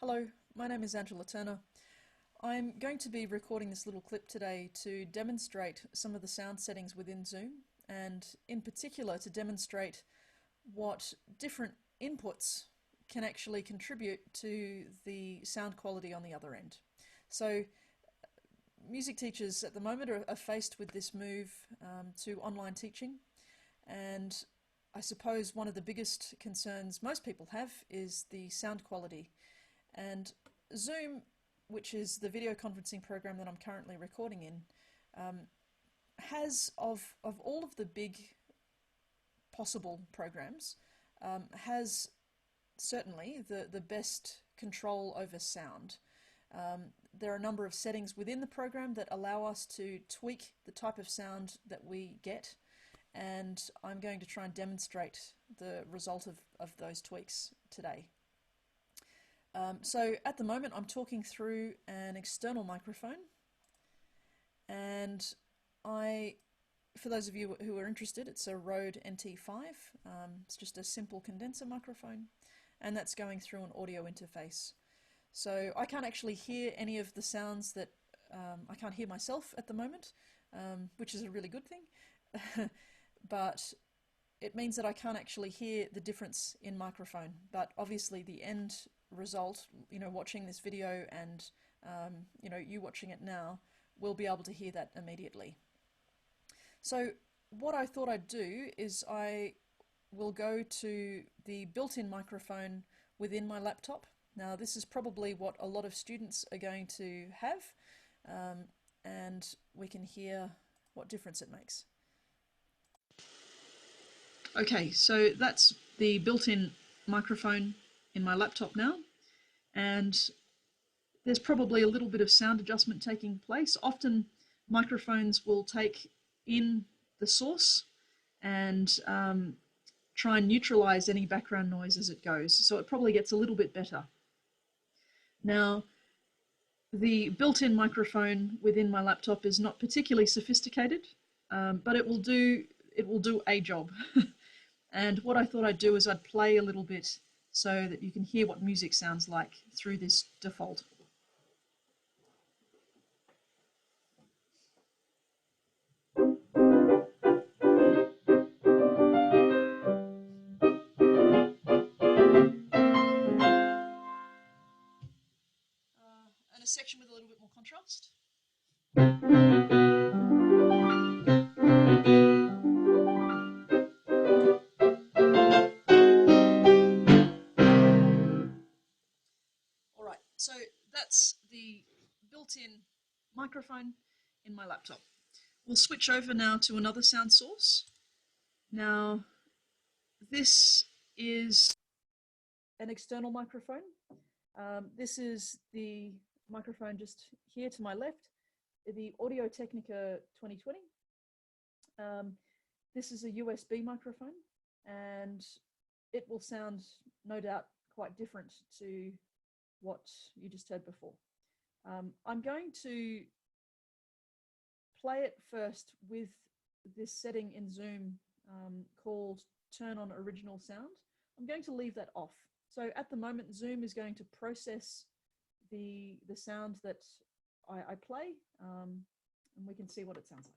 Hello, my name is Angela Turner. I'm going to be recording this little clip today to demonstrate some of the sound settings within Zoom, and in particular to demonstrate what different inputs can actually contribute to the sound quality on the other end. So music teachers at the moment are faced with this move to online teaching, and I suppose one of the biggest concerns most people have is the sound quality. And Zoom, which is the video conferencing program that I'm currently recording in, has, of all of the big possible programs, has certainly the best control over sound. There are a number of settings within the program that allow us to tweak the type of sound that we get, and I'm going to try and demonstrate the result of those tweaks today. So at the moment I'm talking through an external microphone, and for those of you who are interested, it's a Rode NT5. It's just a simple condenser microphone, and that's going through an audio interface. So I can't actually hear any of the sounds that I can't hear myself at the moment, which is a really good thing. But it means that I can't actually hear the difference in microphone. But obviously the end result, watching this video and you watching it now, will be able to hear that immediately. So what I thought I'd do is I will go to the built-in microphone within my laptop. Now this is probably what a lot of students are going to have, and we can hear what difference it makes. Okay, so that's the built-in microphone in my laptop now, and there's probably a little bit of sound adjustment taking place. Often microphones will take in the source and try and neutralize any background noise as it goes, so it probably gets a little bit better. Now, the built-in microphone within my laptop is not particularly sophisticated, but it will do a job. And what I thought I'd do is I'd play a little bit so that you can hear what music sounds like through this default. And a section with a little bit more contrast. Alright, so that's the built-in microphone in my laptop. We'll switch over now to another sound source. Now, this is an external microphone. This is the microphone just here to my left, the Audio-Technica 2020. This is a USB microphone, and it will sound, no doubt, quite different to what you just heard before. I'm going to play it first with this setting in Zoom called Turn on Original Sound. I'm going to leave that off. So at the moment, Zoom is going to process the sound that I play, and we can see what it sounds like.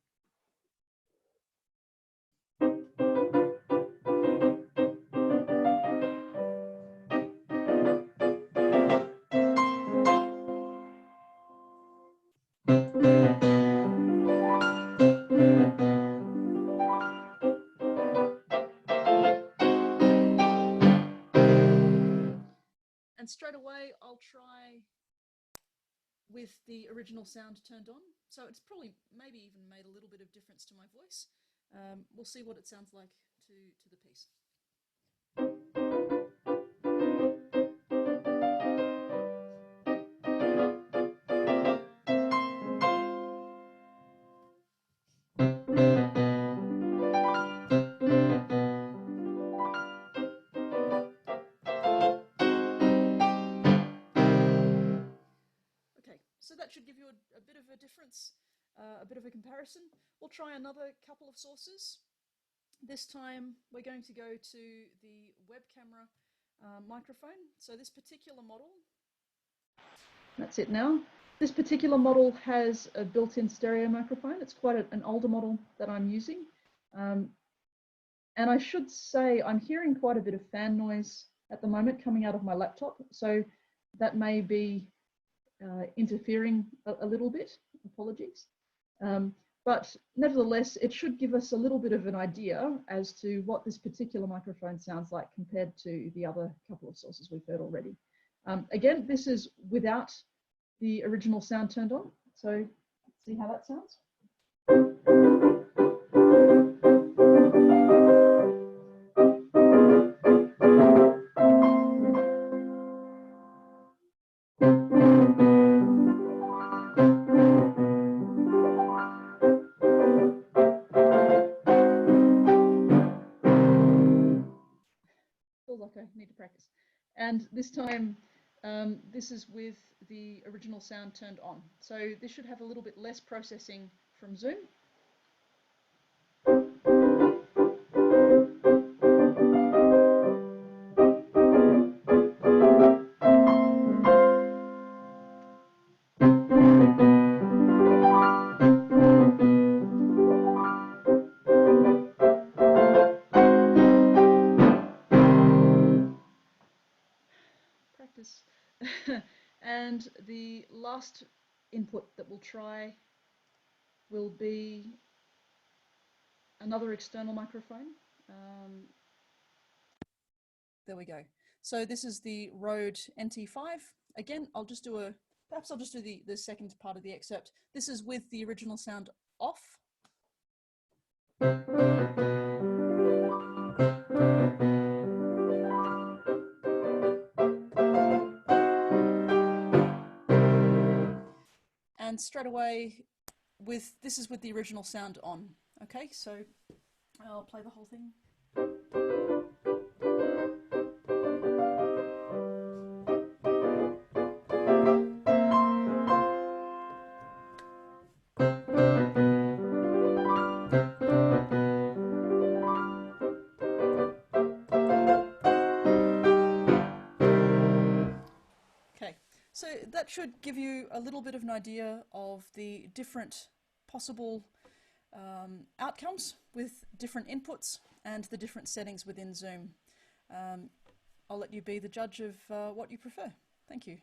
And straight away, I'll try with the original sound turned on. So it's probably maybe even made a little bit of difference to my voice. We'll see what it sounds like to the piece. So that should give you a bit of a difference, a bit of a comparison. We'll try another couple of sources. This time we're going to go to the web camera microphone. So this particular model That's it now. This particular model has a built-in stereo microphone. It's quite an older model that I'm using. And I should say I'm hearing quite a bit of fan noise at the moment coming out of my laptop. So that may be interfering a little bit. Apologies. But nevertheless, it should give us a little bit of an idea as to what this particular microphone sounds like compared to the other couple of sources we've heard already. Again, this is without the original sound turned on. So let's see how that sounds. Feels like I need to practice. And this time, this is with the original sound turned on. So this should have a little bit less processing from Zoom. Practice. And the last input that we'll try will be another external microphone. There we go. So this is the Rode NT5. Again, perhaps I'll just do the second part of the excerpt. This is with the original sound off. And straight away, this is with the original sound on. Okay, so I'll play the whole thing. Okay, so that should give you a little bit of an idea of the different possible outcomes with different inputs and the different settings within Zoom. I'll let you be the judge of what you prefer. Thank you.